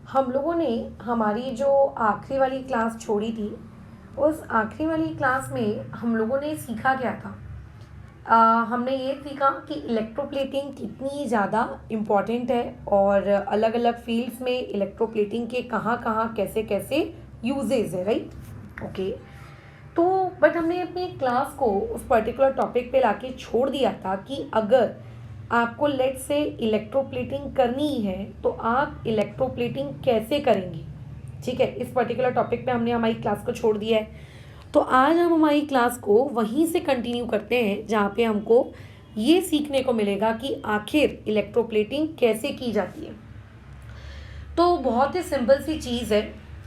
हम लोगों ने हमारी जो आखिरी वाली क्लास छोड़ी थी, उस आखिरी वाली क्लास में हम लोगों ने सीखा क्या था। हमने ये सीखा कि इलेक्ट्रोप्लेटिंग कितनी ज़्यादा इम्पॉर्टेंट है और अलग अलग फील्ड्स में इलेक्ट्रोप्लेटिंग के कहाँ कहाँ कैसे कैसे यूजेस है, राइट। ओके। तो बट हमने अपनी क्लास को उस पर्टिकुलर टॉपिक पे लाके छोड़ दिया था कि अगर आपको लेट से इलेक्ट्रोप्लेटिंग करनी है तो आप इलेक्ट्रोप्लेटिंग कैसे करेंगे। ठीक है, इस पर्टिकुलर टॉपिक पे हमने हमारी क्लास को छोड़ दिया है। तो आज हम हमारी क्लास को वहीं से कंटिन्यू करते हैं जहाँ पे हमको ये सीखने को मिलेगा कि आखिर इलेक्ट्रोप्लेटिंग कैसे की जाती है। तो बहुत ही सिंपल सी चीज़ है।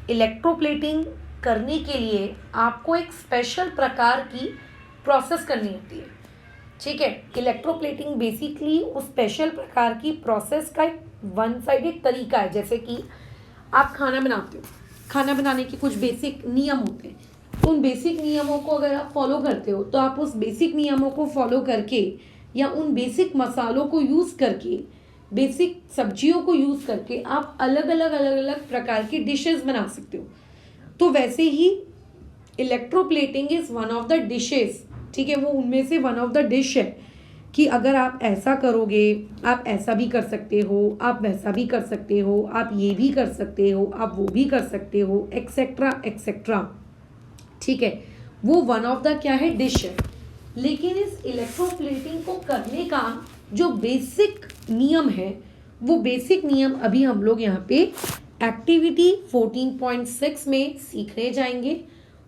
इलेक्ट्रोप्लेटिंग करने के लिए आपको एक स्पेशल प्रकार की प्रोसेस करनी होती है। ठीक है, इलेक्ट्रोप्लेटिंग बेसिकली उस स्पेशल प्रकार की प्रोसेस का एक वन साइडेड तरीका है। जैसे कि आप खाना बनाते हो, खाना बनाने के कुछ बेसिक नियम होते हैं। तो उन बेसिक नियमों को अगर आप फॉलो करते हो तो आप उस बेसिक नियमों को फॉलो करके या उन बेसिक मसालों को यूज़ करके, बेसिक सब्जियों को यूज़ करके आप अलग अलग प्रकार की डिशेस बना सकते हो। तो वैसे ही electroplating is one of the dishes. ठीक है, वो उनमें से वन ऑफ द डिश है कि अगर आप ऐसा करोगे, आप ऐसा भी कर सकते हो, आप वैसा भी कर सकते हो, आप ये भी कर सकते हो, आप वो भी कर सकते हो, एक्सेट्रा एक्सेट्रा। ठीक है, वो वन ऑफ द क्या है, डिश है। लेकिन इस इलेक्ट्रोप्लेटिंग को करने का जो बेसिक नियम है, वो बेसिक नियम अभी हम लोग यहाँ पे एक्टिविटी 14.6 में सीखने जाएंगे।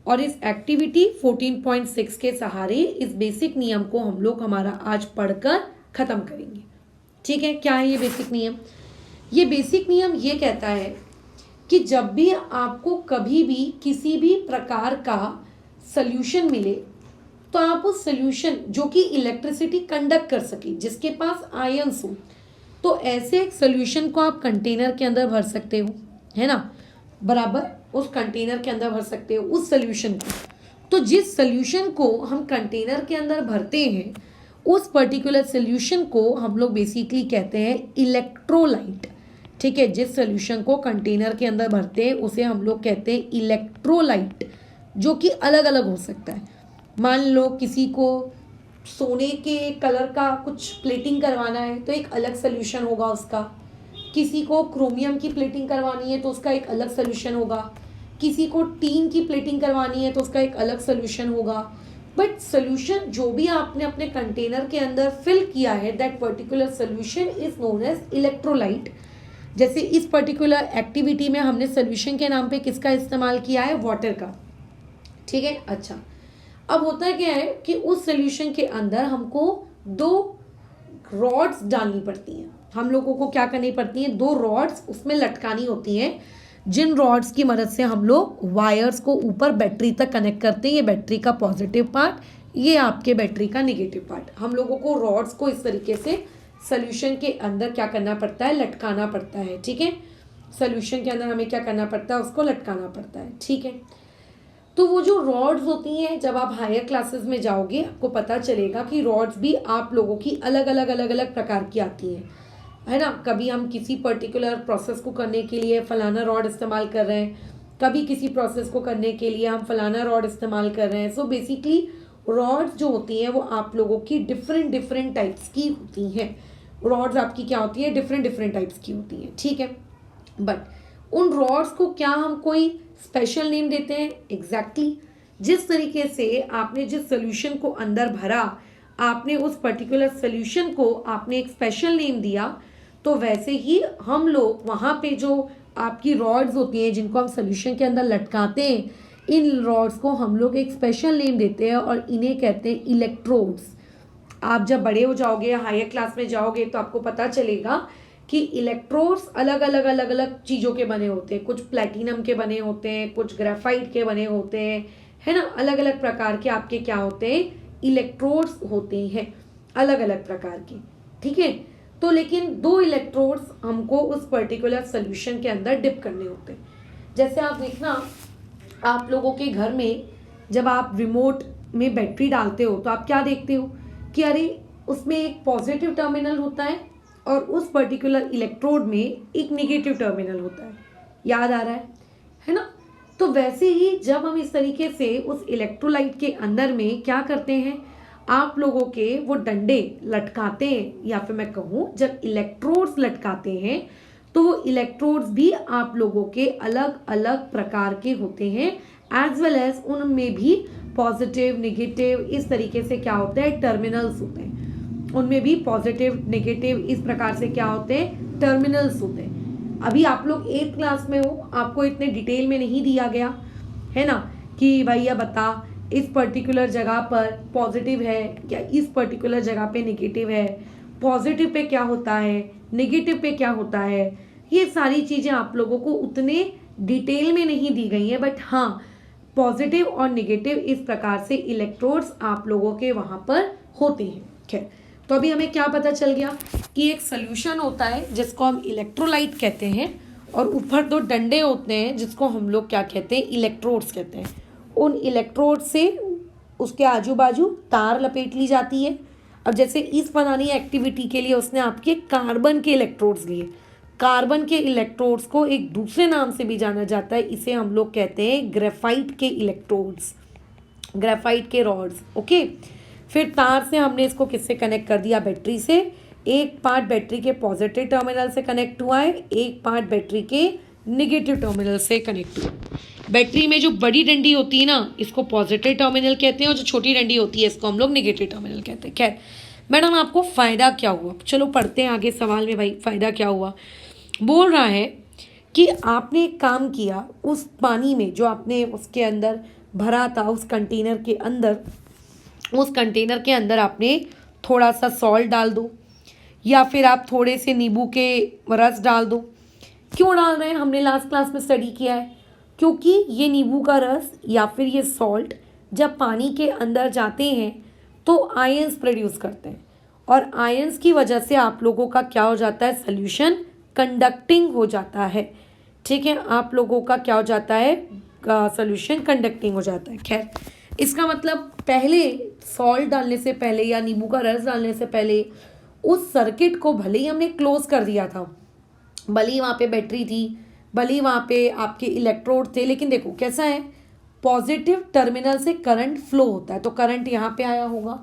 और इस एक्टिविटी 14.6 के सहारे इस बेसिक नियम को हम लोग हमारा आज पढ़कर ख़त्म करेंगे। ठीक है, क्या है ये बेसिक नियम? ये बेसिक नियम ये कहता है कि जब भी आपको कभी भी किसी भी प्रकार का सल्यूशन मिले तो आप उस सल्यूशन जो कि इलेक्ट्रिसिटी कंडक्ट कर सके, जिसके पास आयंस हो, तो ऐसे एक सल्यूशन को आप कंटेनर के अंदर भर सकते हो, है ना। बराबर उस कंटेनर के अंदर भर सकते हो उस सल्यूशन को। तो जिस सल्यूशन को हम कंटेनर के अंदर भरते हैं, उस पर्टिकुलर सल्यूशन को हम लोग बेसिकली कहते हैं इलेक्ट्रोलाइट। ठीक है, जिस सल्यूशन को कंटेनर के अंदर भरते हैं उसे हम लोग कहते हैं इलेक्ट्रोलाइट, जो कि अलग अलग हो सकता है। मान लो किसी को सोने के कलर का कुछ प्लेटिंग करवाना है तो एक अलग सल्यूशन होगा उसका। किसी को क्रोमियम की प्लेटिंग करवानी है तो उसका एक अलग सल्यूशन होगा। किसी को टीन की प्लेटिंग करवानी है तो उसका एक अलग सल्यूशन होगा। बट सल्यूशन जो भी आपने अपने कंटेनर के अंदर फिल किया है, that particular solution is known as electrolyte. जैसे इस पर्टिकुलर एक्टिविटी में हमने सॉल्यूशन के नाम पे किसका इस्तेमाल किया है, वाटर का। ठीक है, अच्छा। अब होता है क्या है कि उस सॉल्यूशन के अंदर हमको दो रॉड्स डालनी पड़ती हैं। हम लोगों को क्या करनी पड़ती हैं, दो रॉड्स उसमें लटकानी होती हैं, जिन रॉड्स की मदद से हम लोग वायर्स को ऊपर बैटरी तक कनेक्ट करते हैं। ये बैटरी का पॉजिटिव पार्ट, ये आपके बैटरी का नेगेटिव पार्ट। हम लोगों को रॉड्स को इस तरीके से सॉल्यूशन के अंदर क्या करना पड़ता है, लटकाना पड़ता है। ठीक है, सॉल्यूशन के अंदर हमें क्या करना पड़ता है, उसको लटकाना पड़ता है। ठीक है, तो वो जो रॉड्स होती हैं, जब आप हायर क्लासेस में जाओगे आपको पता चलेगा कि रॉड्स भी आप लोगों की अलग अलग प्रकार की आती हैं, है ना। कभी हम किसी पर्टिकुलर प्रोसेस को करने के लिए फलाना रॉड इस्तेमाल कर रहे हैं, कभी किसी प्रोसेस को करने के लिए हम फलाना रॉड इस्तेमाल कर रहे हैं। सो बेसिकली रॉड्स जो होती हैं वो आप लोगों की डिफरेंट टाइप्स की होती हैं। रॉड्स आपकी क्या होती है, डिफरेंट टाइप्स की होती हैं। ठीक है, बट उन रॉड्स को क्या हम कोई स्पेशल नेम देते हैं? एग्जैक्टली जिस तरीके से आपने जिस सोल्यूशन को अंदर भरा, आपने उस पर्टिकुलर सोल्यूशन को आपने एक स्पेशल नेम दिया, तो वैसे ही हम लोग वहाँ पे जो आपकी रॉड्स होती हैं जिनको हम सोल्यूशन के अंदर लटकाते हैं, इन रॉड्स को हम लोग एक स्पेशल नेम देते हैं और इन्हें कहते हैं इलेक्ट्रोड्स। आप जब बड़े हो जाओगे या हायर क्लास में जाओगे तो आपको पता चलेगा कि इलेक्ट्रोड्स अलग अलग चीज़ों के बने होते हैं। कुछ प्लेटिनम के बने होते हैं, कुछ ग्रेफाइट के बने होते हैं, है ना। अलग अलग प्रकार के आपके क्या होते हैं, इलेक्ट्रोड्स होते हैं, अलग अलग प्रकार के। ठीक है, तो लेकिन दो इलेक्ट्रोड्स हमको उस पर्टिकुलर सोल्यूशन के अंदर डिप करने होते हैं। जैसे आप देखना, आप लोगों के घर में जब आप रिमोट में बैटरी डालते हो तो आप क्या देखते हो कि अरे उसमें एक पॉजिटिव टर्मिनल होता है और उस पर्टिकुलर इलेक्ट्रोड में एक नेगेटिव टर्मिनल होता है। याद आ रहा है ना। तो वैसे ही जब हम इस तरीके से उस इलेक्ट्रोलाइट के अंदर में क्या करते हैं, आप लोगों के वो डंडे लटकाते हैं, या फिर मैं कहूँ जब इलेक्ट्रोड्स लटकाते हैं तो वो इलेक्ट्रोड्स भी आप लोगों के अलग अलग प्रकार के होते हैं, एज वेल एज उनमें भी पॉजिटिव नेगेटिव इस तरीके से क्या होते हैं, टर्मिनल्स होते हैं। उनमें भी पॉजिटिव नेगेटिव इस प्रकार से क्या होते हैं, टर्मिनल्स होते हैं। अभी आप लोग 8th क्लास में हो, आपको इतने डिटेल में नहीं दिया गया है ना कि भैया बता इस पर्टिकुलर जगह पर पॉजिटिव है क्या, इस पर्टिकुलर जगह पे नेगेटिव है, पॉजिटिव पे क्या होता है, नेगेटिव पे क्या होता है। ये सारी चीज़ें आप लोगों को उतने डिटेल में नहीं दी गई हैं, बट हाँ पॉजिटिव और नेगेटिव इस प्रकार से इलेक्ट्रोड्स आप लोगों के वहाँ पर होते हैं। खैर, तो अभी हमें क्या पता चल गया कि एक सोल्यूशन होता है जिसको हम इलेक्ट्रोलाइट कहते हैं, और ऊपर 2 डंडे होते हैं जिसको हम लोग क्या कहते हैं, इलेक्ट्रोड्स कहते हैं। उन इलेक्ट्रोड से उसके आजू बाजू तार लपेट ली जाती है। अब जैसे इस बनानी एक्टिविटी के लिए उसने आपके कार्बन के इलेक्ट्रोड्स लिए। कार्बन के इलेक्ट्रोड्स को एक दूसरे नाम से भी जाना जाता है, इसे हम लोग कहते हैं ग्रेफाइट के इलेक्ट्रोड्स, ग्रेफाइट के रॉड्स। ओके, फिर तार से हमने इसको किससे कनेक्ट कर दिया, बैटरी से। एक पार्ट बैटरी के पॉजिटिव टर्मिनल से कनेक्ट हुआ है, एक पार्ट बैटरी के नेगेटिव टर्मिनल से कनेक्ट हुआ। बैटरी में जो बड़ी डंडी होती है ना, इसको पॉजिटिव टर्मिनल कहते हैं, और जो छोटी डंडी होती है इसको हम लोग नेगेटिव टर्मिनल कहते हैं। खैर मैडम, आपको फ़ायदा क्या हुआ, चलो पढ़ते हैं आगे सवाल में। भाई फ़ायदा क्या हुआ, बोल रहा है कि आपने एक काम किया, उस पानी में जो आपने उसके अंदर भरा था, उस कंटेनर के अंदर, उस कंटेनर के अंदर आपने थोड़ा सा सॉल्ट डाल दो, या फिर आप थोड़े से नींबू के रस डाल दो। क्यों डाल रहे हैं, हमने लास्ट क्लास में स्टडी किया है, क्योंकि ये नींबू का रस या फिर ये सॉल्ट जब पानी के अंदर जाते हैं तो आयंस प्रोड्यूस करते हैं, और आयंस की वजह से आप लोगों का क्या हो जाता है, सोल्यूशन कंडक्टिंग हो जाता है। ठीक है, आप लोगों का क्या हो जाता है, सोल्यूशन कंडक्टिंग हो जाता है। खैर, इसका मतलब पहले सॉल्ट डालने से पहले या नींबू का रस डालने से पहले उस सर्किट को भले ही हमने क्लोज कर दिया था, भले ही वहाँ पे बैटरी थी, भले ही वहाँ पे आपके इलेक्ट्रोड थे, लेकिन देखो कैसा है, पॉजिटिव टर्मिनल से करंट फ्लो होता है। तो करंट यहाँ पे आया होगा,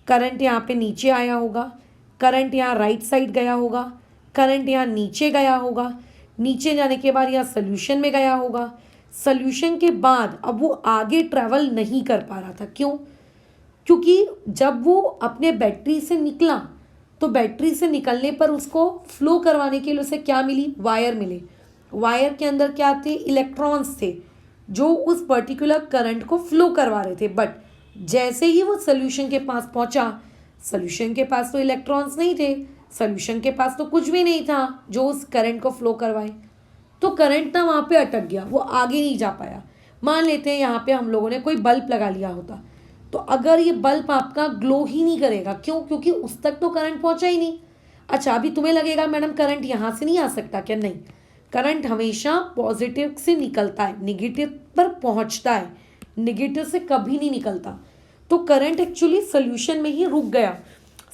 करंट यहाँ पे नीचे आया होगा, करंट यहाँ राइट साइड गया होगा, करंट यहाँ नीचे गया होगा, नीचे जाने के बाद यहाँ सोल्यूशन में गया होगा। सोल्यूशन के बाद अब वो आगे ट्रैवल नहीं कर पा रहा था। क्यों, क्योंकि जब वो अपने बैटरी से निकला तो बैटरी से निकलने पर उसको फ्लो करवाने के लिए उसे क्या मिली, वायर मिले। वायर के अंदर क्या थे, इलेक्ट्रॉन्स थे जो उस पर्टिकुलर करंट को फ्लो करवा रहे थे। बट जैसे ही वो सोल्यूशन के पास पहुंचा, सोल्यूशन के पास तो इलेक्ट्रॉन्स नहीं थे, सोल्यूशन के पास तो कुछ भी नहीं था जो उस करंट को फ्लो करवाए, तो करंट ना वहाँ पे अटक गया, वो आगे नहीं जा पाया। मान लेते हैं यहाँ पे हम लोगों ने कोई बल्ब लगा लिया होता, तो अगर ये बल्ब आपका ग्लो ही नहीं करेगा, क्यों, क्योंकि उस तक तो करंट पहुँचा ही नहीं। अच्छा, अभी तुम्हें लगेगा मैडम करंट यहाँ से नहीं आ सकता क्या, नहीं, करंट हमेशा पॉजिटिव से निकलता है, नेगेटिव पर पहुँचता है, नेगेटिव से कभी नहीं निकलता। तो करंट एक्चुअली सोल्यूशन में ही रुक गया,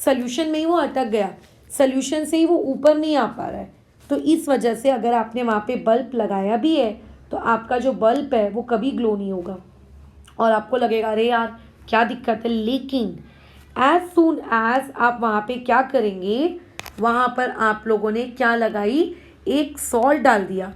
सोल्यूशन में ही वो अटक गया, सोल्यूशन से ही वो ऊपर नहीं आ पा रहा है। तो इस वजह से अगर आपने वहाँ पे बल्ब लगाया भी है तो आपका जो बल्ब है वो कभी ग्लो नहीं होगा, और आपको लगेगा अरे यार क्या दिक्कत है। लेकिन एज सून एज आप वहाँ पे क्या करेंगे, वहाँ पर आप लोगों ने क्या लगाई, एक सॉल्ट डाल दिया,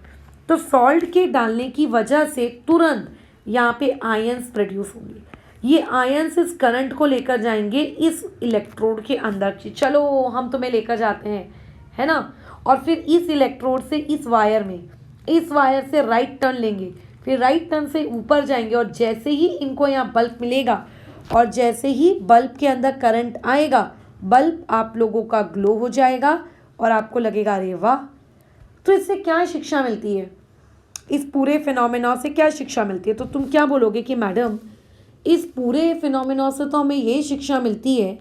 तो सॉल्ट के डालने की वजह से तुरंत यहाँ पे आयंस प्रोड्यूस होंगे। ये आयंस इस करंट को लेकर जाएंगे इस इलेक्ट्रोड के अंदर की, चलो हम तुम्हें लेकर जाते हैं, है ना। और फिर इस इलेक्ट्रोड से इस वायर में, इस वायर से राइट टर्न लेंगे, फिर राइट टर्न से ऊपर जाएंगे, और जैसे ही इनको यहाँ बल्ब मिलेगा और जैसे ही बल्ब के अंदर करंट आएगा, बल्ब आप लोगों का ग्लो हो जाएगा और आपको लगेगा अरे वाह। तो इससे क्या शिक्षा मिलती है, इस पूरे फिनोमेना से क्या शिक्षा मिलती है, तो तुम क्या बोलोगे कि मैडम इस पूरे फिनोमेना से तो हमें ये शिक्षा मिलती है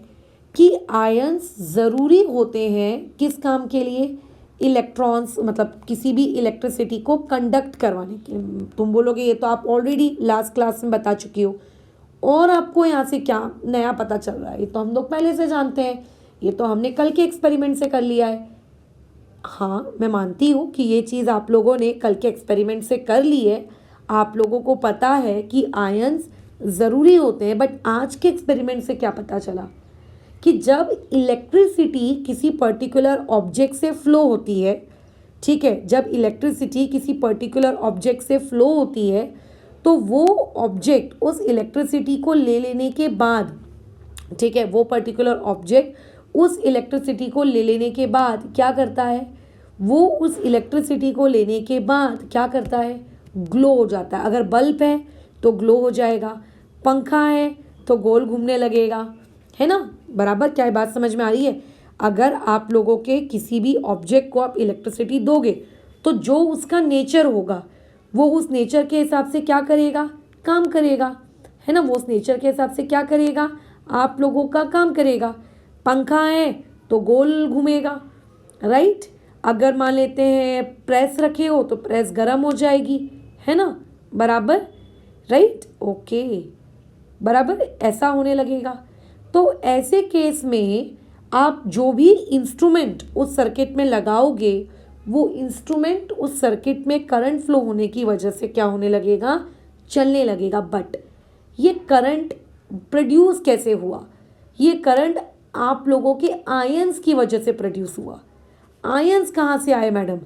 कि आयंस ज़रूरी होते हैं किस काम के लिए, इलेक्ट्रॉन्स, मतलब किसी भी इलेक्ट्रिसिटी को कंडक्ट करवाने के लिए। तुम बोलोगे ये तो आप ऑलरेडी लास्ट क्लास में बता चुकी हो, और आपको यहाँ से क्या नया पता चल रहा है, ये तो हम लोग पहले से जानते हैं, ये तो हमने कल के एक्सपेरिमेंट से कर लिया है। हाँ, मैं मानती हूँ कि ये चीज़ आप लोगों ने कल के एक्सपेरिमेंट से कर ली है। आप लोगों को पता है कि आयंस ज़रूरी होते हैं, बट आज के एक्सपेरिमेंट से क्या पता चला कि जब इलेक्ट्रिसिटी किसी पर्टिकुलर ऑब्जेक्ट से फ्लो होती है, ठीक है, जब इलेक्ट्रिसिटी किसी पर्टिकुलर ऑब्जेक्ट से फ्लो होती है तो वो ऑब्जेक्ट उस इलेक्ट्रिसिटी को ले लेने के बाद, ठीक है, वो पर्टिकुलर ऑब्जेक्ट उस इलेक्ट्रिसिटी को ले लेने के बाद क्या करता है, वो उस इलेक्ट्रिसिटी को लेने के बाद क्या करता है, ग्लो हो जाता है। अगर बल्ब है तो ग्लो हो जाएगा, पंखा है तो गोल घूमने लगेगा, है ना। बराबर, क्या ये बात समझ में आ रही है। अगर आप लोगों के किसी भी ऑब्जेक्ट को आप इलेक्ट्रिसिटी दोगे तो जो उसका नेचर होगा वो उस नेचर के हिसाब से क्या करेगा, काम करेगा, है ना। वो उस नेचर के हिसाब से क्या करेगा, आप लोगों का काम करेगा। पंखा है तो गोल घूमेगा, राइट। अगर मान लेते हैं प्रेस रखे हो तो प्रेस गर्म हो जाएगी, है ना। बराबर, राइट, ओके, बराबर ऐसा होने लगेगा। तो ऐसे केस में आप जो भी इंस्ट्रूमेंट उस सर्किट में लगाओगे वो इंस्ट्रूमेंट उस सर्किट में करंट फ्लो होने की वजह से क्या होने लगेगा, चलने लगेगा। बट ये करंट प्रोड्यूस कैसे हुआ, ये करंट आप लोगों के आयंस की वजह से प्रोड्यूस हुआ। आयंस कहाँ से आए मैडम,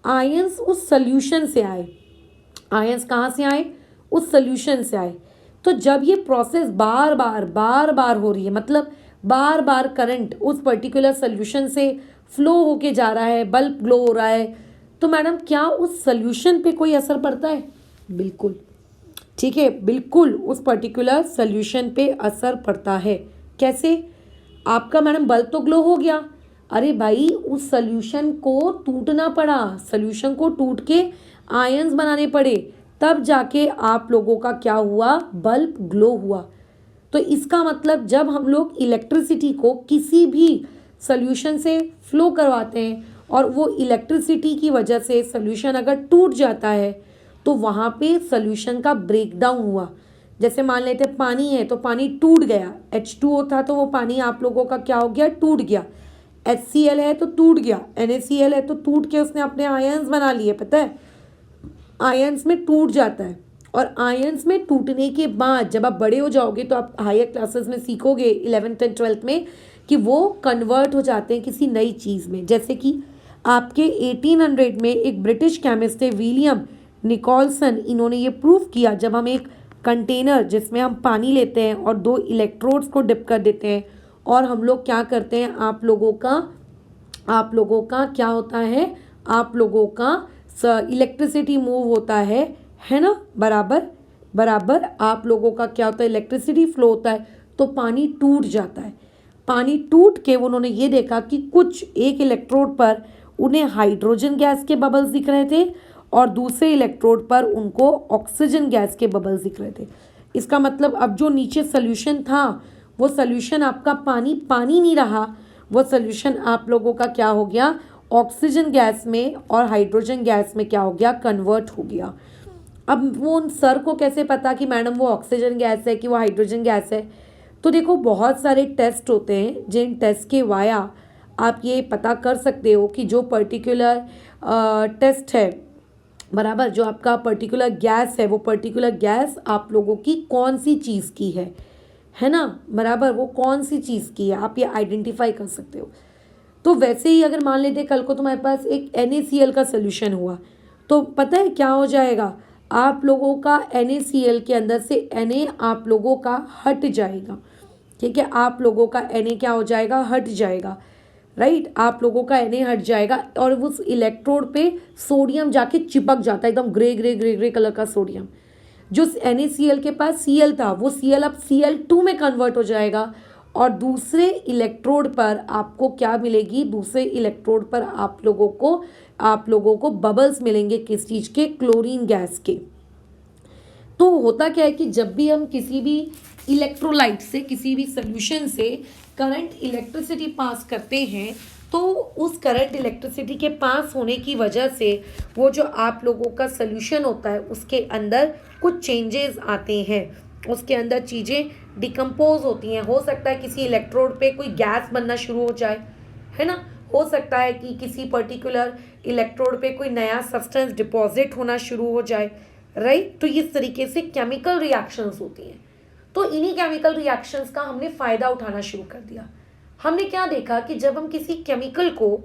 आयंस उस सॉल्यूशन से आए। आयंस कहाँ से आए, उस सॉल्यूशन से आए। तो जब ये प्रोसेस बार बार हो रही है, मतलब बार बार करंट उस पर्टिकुलर सॉल्यूशन से फ्लो होके जा रहा है, बल्ब ग्लो हो रहा है, तो मैडम क्या उस सॉल्यूशन पे कोई असर पड़ता है, बिल्कुल, ठीक है, बिल्कुल उस पर्टिकुलर सॉल्यूशन पे असर पड़ता है। कैसे, आपका मैडम बल्ब तो ग्लो हो गया, अरे भाई उस सॉल्यूशन को टूटना पड़ा, सॉल्यूशन को टूट के आयंस बनाने पड़े, तब जाके आप लोगों का क्या हुआ, बल्ब ग्लो हुआ। तो इसका मतलब जब हम लोग इलेक्ट्रिसिटी को किसी भी सॉल्यूशन से फ्लो करवाते हैं और वो इलेक्ट्रिसिटी की वजह से सॉल्यूशन अगर टूट जाता है तो वहाँ पे सॉल्यूशन का ब्रेकडाउन हुआ। जैसे मान लेते हैं पानी है तो पानी टूट गया, H2O था तो वो पानी आप लोगों का क्या हो गया, टूट गया। HCl है तो टूट गया, NaCl है तो टूट के उसने अपने आयंस बना लिए, पता है आयंस में टूट जाता है। और आयंस में टूटने के बाद जब आप बड़े हो जाओगे तो आप हायर क्लासेस में सीखोगे 11th एंड 12th में कि वो कन्वर्ट हो जाते हैं किसी नई चीज़ में। जैसे कि आपके 1800 में एक ब्रिटिश केमिस्ट है विलियम निकोलसन, इन्होंने ये प्रूव किया, जब हम एक कंटेनर जिसमें हम पानी लेते हैं और 2 इलेक्ट्रोड्स को डिप कर देते हैं और हम लोग क्या करते हैं, आप लोगों का क्या होता है, आप लोगों का इलेक्ट्रिसिटी मूव होता है ना। बराबर बराबर, आप लोगों का क्या होता है, इलेक्ट्रिसिटी फ्लो होता है तो पानी टूट जाता है। पानी टूट के उन्होंने ये देखा कि कुछ एक इलेक्ट्रोड पर उन्हें हाइड्रोजन गैस के बबल्स दिख रहे थे और दूसरे इलेक्ट्रोड पर उनको ऑक्सीजन गैस के बबल्स दिख रहे थे। इसका मतलब अब जो नीचे सोल्यूशन था वो सोल्यूशन आपका पानी नहीं रहा, वो सोल्यूशन आप लोगों का क्या हो गया, ऑक्सीजन गैस में और हाइड्रोजन गैस में क्या हो गया, कन्वर्ट हो गया। अब वो उन सर को कैसे पता कि मैडम वो ऑक्सीजन गैस है कि वो हाइड्रोजन गैस है। तो देखो बहुत सारे टेस्ट होते हैं जिन टेस्ट के वाया आप ये पता कर सकते हो कि जो पर्टिकुलर टेस्ट है, बराबर, जो आपका पर्टिकुलर गैस है वो पर्टिकुलर गैस आप लोगों की कौन सी चीज़ की है ना। बराबर, वो कौन सी चीज़ की है आप ये आइडेंटिफाई कर सकते हो। तो वैसे ही अगर मान लेते कल को तुम्हारे पास एक NaCl का सोल्यूशन हुआ तो पता है क्या हो जाएगा, आप लोगों का NaCl के अंदर से Na आप लोगों का हट जाएगा, ठीक है, आप लोगों का Na क्या हो जाएगा, हट जाएगा, राइट, आप लोगों का Na हट जाएगा और उस इलेक्ट्रोड पे सोडियम जाके चिपक जाता है, एकदम ग्रे कलर का सोडियम। जो NaCl के पास Cl था वो Cl अब Cl2 में कन्वर्ट हो जाएगा और दूसरे इलेक्ट्रोड पर आपको क्या मिलेगी, दूसरे इलेक्ट्रोड पर आप लोगों को बबल्स मिलेंगे, किस चीज़ के, क्लोरीन गैस के। तो होता क्या है कि जब भी हम किसी भी इलेक्ट्रोलाइट से, किसी भी सोल्यूशन से करंट इलेक्ट्रिसिटी पास करते हैं तो उस करंट इलेक्ट्रिसिटी के पास होने की वजह से वो जो आप लोगों का सोल्यूशन होता है उसके अंदर कुछ चेंजेस आते हैं, उसके अंदर चीज़ें डिकम्पोज होती हैं। हो सकता है किसी इलेक्ट्रोड पे कोई गैस बनना शुरू हो जाए, है ना, हो सकता है कि किसी पर्टिकुलर इलेक्ट्रोड पे कोई नया सब्सटेंस डिपॉजिट होना शुरू हो जाए, राइट। तो इस तरीके से केमिकल रिएक्शंस होती हैं। तो इन्हीं केमिकल रिएक्शंस का हमने फ़ायदा उठाना शुरू कर दिया। हमने क्या देखा कि जब हम किसी केमिकल को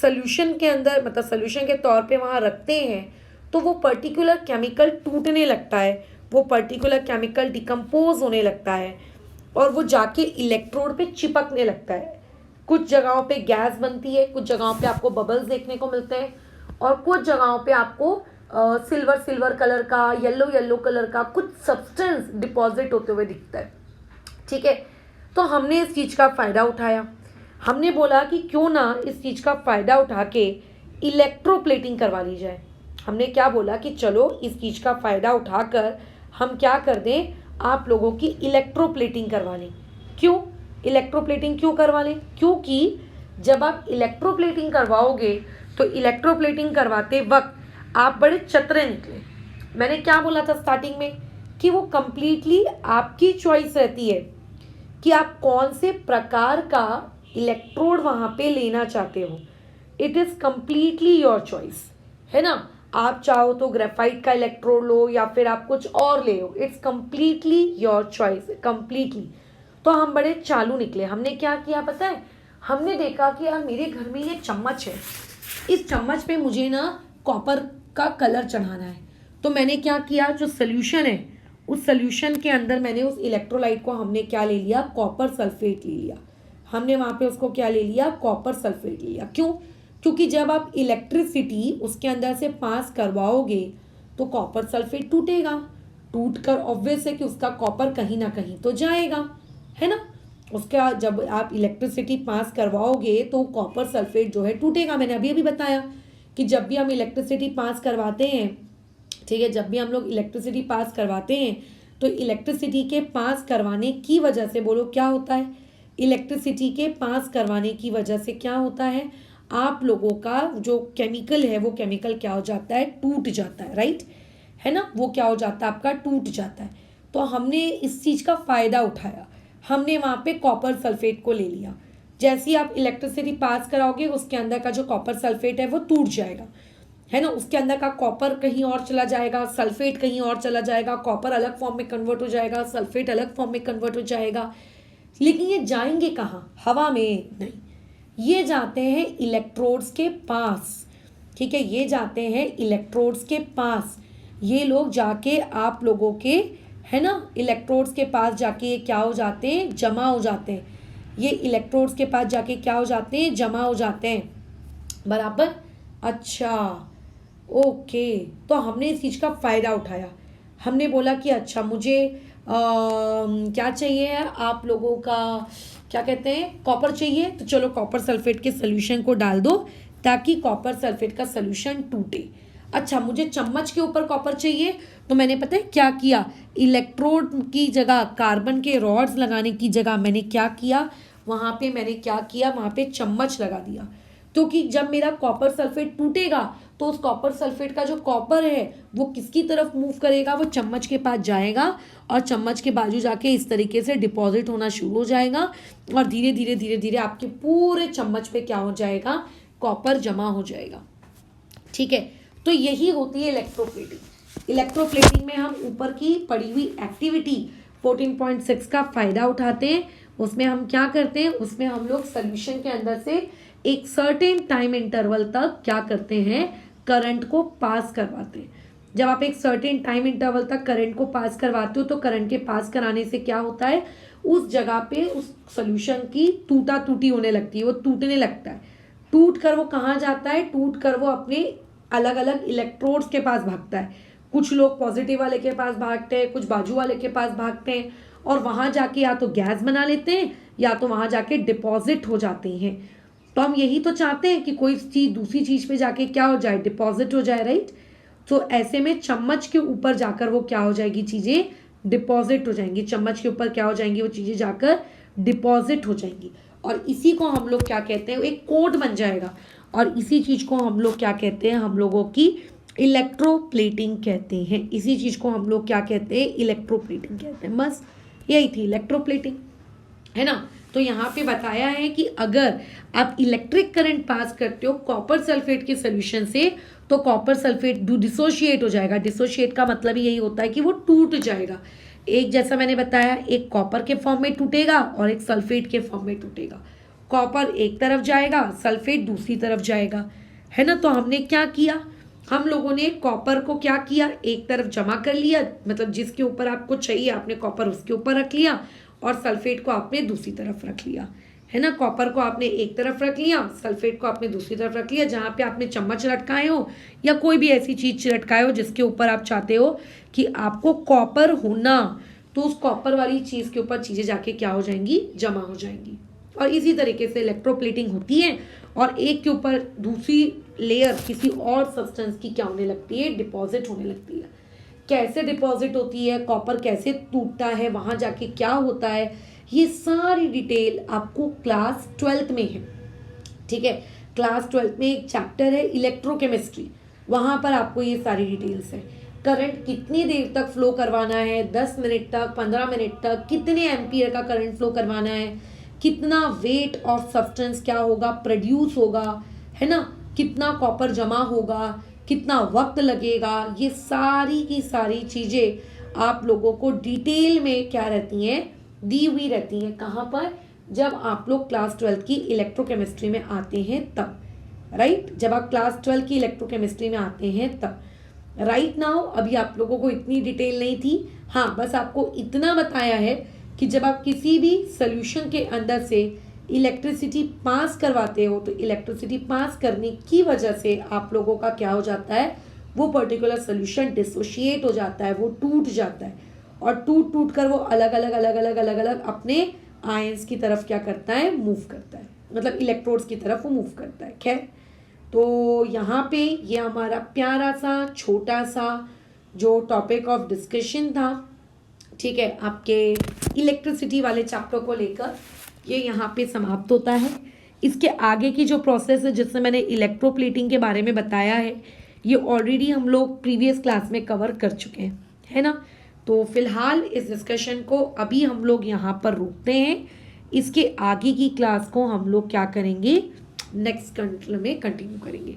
सोल्यूशन के अंदर, मतलब सोल्यूशन के तौर पे वहाँ रखते हैं, तो वो पर्टिकुलर केमिकल टूटने लगता है, वो पर्टिकुलर केमिकल डिकम्पोज होने लगता है और वो जाके इलेक्ट्रोड पे चिपकने लगता है। कुछ जगहों पे गैस बनती है, कुछ जगहों पे आपको बबल्स देखने को मिलते हैं और कुछ जगहों पे आपको सिल्वर कलर का, येलो कलर का कुछ सब्सटेंस डिपॉजिट होते हुए दिखता है, ठीक है। तो हमने इस चीज़ का फ़ायदा उठाया। हमने बोला कि क्यों ना इस चीज़ का फ़ायदा उठा के इलेक्ट्रोप्लेटिंग करवा ली जाए। हमने क्या बोला कि चलो इस चीज़ का फ़ायदा उठाकर हम क्या कर दें, आप लोगों की इलेक्ट्रोप्लेटिंग करवा लें। क्यों इलेक्ट्रोप्लेटिंग क्यों करवा लें? क्योंकि जब आप इलेक्ट्रोप्लेटिंग करवाओगे तो इलेक्ट्रोप्लेटिंग करवाते वक्त आप बड़े चतुर निकले। मैंने क्या बोला था स्टार्टिंग में कि वो कंप्लीटली आपकी चॉइस रहती है कि आप कौन से प्रकार का इलेक्ट्रोड वहाँ पे लेना चाहते हो। It is completely your choice, है ना। आप चाहो तो ग्रेफाइट का इलेक्ट्रोड लो या फिर आप कुछ और ले लो, it's completely your choice, completely. तो हम बड़े चालू निकले। हमने क्या किया पता है, हमने देखा कि यार मेरे घर में ये चम्मच है, इस चम्मच पे मुझे ना कॉपर का कलर चढ़ाना है। तो मैंने क्या किया, जो सोल्यूशन है उस सोल्यूशन के अंदर मैंने उस इलेक्ट्रोलाइट को हमने क्या ले लिया, कॉपर सल्फेट ले लिया। हमने वहाँ पे उसको क्या ले लिया, कॉपर सल्फेट ले लिया। क्यों? क्योंकि जब आप इलेक्ट्रिसिटी उसके अंदर से पास करवाओगे तो कॉपर सल्फेट टूटेगा, टूट कर ऑब्वियस है कि उसका कॉपर कहीं ना कहीं तो जाएगा, है ना। उसका जब आप इलेक्ट्रिसिटी पास करवाओगे तो कॉपर सल्फेट जो है टूटेगा। मैंने अभी अभी बताया कि जब भी हम इलेक्ट्रिसिटी पास करवाते हैं, ठीक है, जब भी हम लोग इलेक्ट्रिसिटी पास करवाते हैं तो इलेक्ट्रिसिटी के पास करवाने की वजह से, बोलो क्या होता है, इलेक्ट्रिसिटी के पास करवाने की वजह से क्या होता है, आप लोगों का जो केमिकल है वो केमिकल क्या हो जाता है, टूट जाता है, राइट, है ना। वो क्या हो जाता है, आपका टूट जाता है। तो हमने इस चीज़ का फ़ायदा उठाया, हमने वहाँ पे कॉपर सल्फेट को ले लिया। जैसे ही आप इलेक्ट्रिसिटी पास कराओगे उसके अंदर का जो कॉपर सल्फेट है वो टूट जाएगा, है ना। उसके अंदर का कॉपर कहीं और चला जाएगा, सल्फेट कहीं और चला जाएगा, कॉपर अलग फॉर्म में कन्वर्ट हो जाएगा, सल्फेट अलग फॉर्म में कन्वर्ट हो जाएगा। लेकिन ये जाएंगे कहाँ, हवा में नहीं, ये जाते हैं इलेक्ट्रोड्स के पास, ठीक है, ये जाते हैं इलेक्ट्रोड्स के पास। ये लोग जाके आप लोगों के, है ना, इलेक्ट्रोड्स के पास जाके ये क्या हो जाते हैं, जमा हो जाते हैं। ये इलेक्ट्रोड्स के पास जाके क्या हो जाते हैं, जमा हो जाते हैं, बराबर। अच्छा, ओके। तो हमने इस चीज़ का फ़ायदा उठाया। हमने बोला कि अच्छा मुझे क्या चाहिए है, आप लोगों का क्या कहते हैं, कॉपर चाहिए, तो चलो कॉपर सल्फेट के सोल्यूशन को डाल दो ताकि कॉपर सल्फेट का सोल्यूशन टूटे। अच्छा, मुझे चम्मच के ऊपर कॉपर चाहिए, तो मैंने पता है क्या किया, इलेक्ट्रोड की जगह कार्बन के रॉड्स लगाने की जगह मैंने क्या किया, वहाँ पे मैंने क्या किया, वहाँ पे चम्मच लगा दिया। क्योंकि जब मेरा कॉपर सल्फेट टूटेगा तो उस कॉपर सल्फेट का जो कॉपर है वो किसकी तरफ मूव करेगा, वो चम्मच के पास जाएगा और चम्मच के बाजू जाके इस तरीके से डिपॉजिट होना शुरू हो जाएगा और धीरे धीरे धीरे धीरे आपके पूरे चम्मच पे क्या हो जाएगा, कॉपर जमा हो जाएगा, ठीक है। तो यही होती है इलेक्ट्रोप्लेटिंग। इलेक्ट्रोप्लेटिंग में हम ऊपर की पड़ी हुई एक्टिविटी 14.6 का फ़ायदा उठाते हैं। उसमें हम क्या करते हैं, उसमें हम लोग सोल्यूशन के अंदर से एक सर्टेन टाइम इंटरवल तक क्या करते हैं, करंट को पास करवाते हैं। जब आप एक सर्टेन टाइम इंटरवल तक करंट को पास करवाते हो तो करंट के पास कराने से क्या होता है, उस जगह पे उस सोल्यूशन की टूटा टूटी होने लगती है, वो टूटने लगता है। टूट कर वो कहाँ जाता है, टूट कर वो अपने अलग अलग इलेक्ट्रोड्स के पास भागता है। कुछ लोग पॉजिटिव वाले के पास भागते हैं, कुछ बाजू वाले के पास भागते हैं और वहाँ जाके या तो गैस बना लेते हैं या तो वहाँ जाके डिपॉजिट हो जाते हैं। तो हम यही तो चाहते हैं कि कोई चीज़ दूसरी चीज़ पे जाके क्या हो जाए, डिपॉजिट हो जाए, राइट। तो ऐसे में चम्मच के ऊपर जाकर वो क्या हो जाएगी, चीज़ें डिपॉजिट हो जाएंगी। चम्मच के ऊपर क्या हो जाएंगी, वो चीज़ें जाकर डिपॉजिट हो जाएंगी और इसी को हम लोग क्या कहते हैं, एक कोड बन जाएगा और इसी चीज़ को हम लोग क्या कहते हैं, हम लोगों की इलेक्ट्रोप्लेटिंग कहते हैं। इसी चीज़ को हम लोग क्या कहते हैं, इलेक्ट्रोप्लेटिंग कहते हैं। बस यही थी इलेक्ट्रोप्लेटिंग, है ना। तो यहाँ पे बताया है कि अगर आप इलेक्ट्रिक करंट पास करते हो कॉपर सल्फेट के सोल्यूशन से तो कॉपर सल्फेट डिसोशिएट हो जाएगा। डिसोशिएट का मतलब यही होता है कि वो टूट जाएगा। एक जैसा मैंने बताया, एक कॉपर के फॉर्म में टूटेगा और एक सल्फेट के फॉर्म में टूटेगा। कॉपर एक तरफ जाएगा, सल्फेट दूसरी तरफ जाएगा, है ना। तो हमने क्या किया, हम लोगों ने कॉपर को क्या किया, एक तरफ जमा कर लिया, मतलब जिसके ऊपर आपको चाहिए आपने कॉपर उसके ऊपर रख लिया और सल्फेट को आपने दूसरी तरफ रख लिया, है ना। कॉपर को आपने एक तरफ रख लिया, सल्फेट को आपने दूसरी तरफ रख लिया। जहाँ पे आपने चम्मच लटकाए हो या कोई भी ऐसी चीज लटकाए हो जिसके ऊपर आप चाहते हो कि आपको कॉपर होना, तो उस कॉपर वाली चीज के ऊपर चीजें जाके क्या हो जाएंगी, जमा हो जाएंगी। और इसी तरीके से इलेक्ट्रोप्लेटिंग होती है और एक के ऊपर दूसरी लेयर किसी और सब्सटेंस की क्या होने लगती है, डिपॉजिट होने लगती है। कैसे डिपॉजिट होती है, कॉपर कैसे टूटता है, वहां जाके क्या होता है, ये सारी डिटेल आपको क्लास 12th में है, ठीक है। क्लास 12th में एक चैप्टर है इलेक्ट्रोकेमिस्ट्री, वहां पर आपको ये सारी डिटेल्स है। करंट कितनी देर तक फ्लो करवाना है, 10 मिनट तक, 15 मिनट तक, कितने एम्पियर का करंट फ्लो करवाना है, कितना वेट ऑफ सब्सटेंस क्या होगा, प्रोड्यूस होगा, है ना, कितना कॉपर जमा होगा, कितना वक्त लगेगा, ये सारी की सारी चीजें आप लोगों को डिटेल में क्या रहती हैं, दी हुई रहती हैं। कहाँ पर, जब आप लोग क्लास 12 की इलेक्ट्रोकेमिस्ट्री में आते हैं तब, राइट, जब आप क्लास 12 की इलेक्ट्रोकेमिस्ट्री में आते हैं तब। राइट नाउ अभी आप लोगों को इतनी डिटेल नहीं थी, हाँ बस आपको इतना बताया है कि जब आप किसी भी सोल्यूशन के अंदर से इलेक्ट्रिसिटी पास करवाते हो तो इलेक्ट्रिसिटी पास करने की वजह से आप लोगों का क्या हो जाता है, वो पर्टिकुलर सोल्यूशन डिसोशिएट हो जाता है, वो टूट जाता है और टूट टूट कर वो अलग अलग अलग अलग अलग अलग अपने आयंस की तरफ क्या करता है, मूव करता है, मतलब इलेक्ट्रोड्स की तरफ वो मूव करता है। खैर, तो यहाँ पे ये हमारा प्यारा सा छोटा सा जो टॉपिक ऑफ डिस्कशन था, ठीक है, आपके इलेक्ट्रिसिटी वाले चैप्टर को लेकर ये यहाँ पे समाप्त होता है। इसके आगे की जो प्रोसेस है जिससे मैंने इलेक्ट्रोप्लेटिंग के बारे में बताया है, ये ऑलरेडी हम लोग प्रीवियस क्लास में कवर कर चुके हैं, है ना। तो फिलहाल इस डिस्कशन को अभी हम लोग यहाँ पर रोकते हैं। इसके आगे की क्लास को हम लोग क्या करेंगे, नेक्स्ट में कंटिन्यू करेंगे।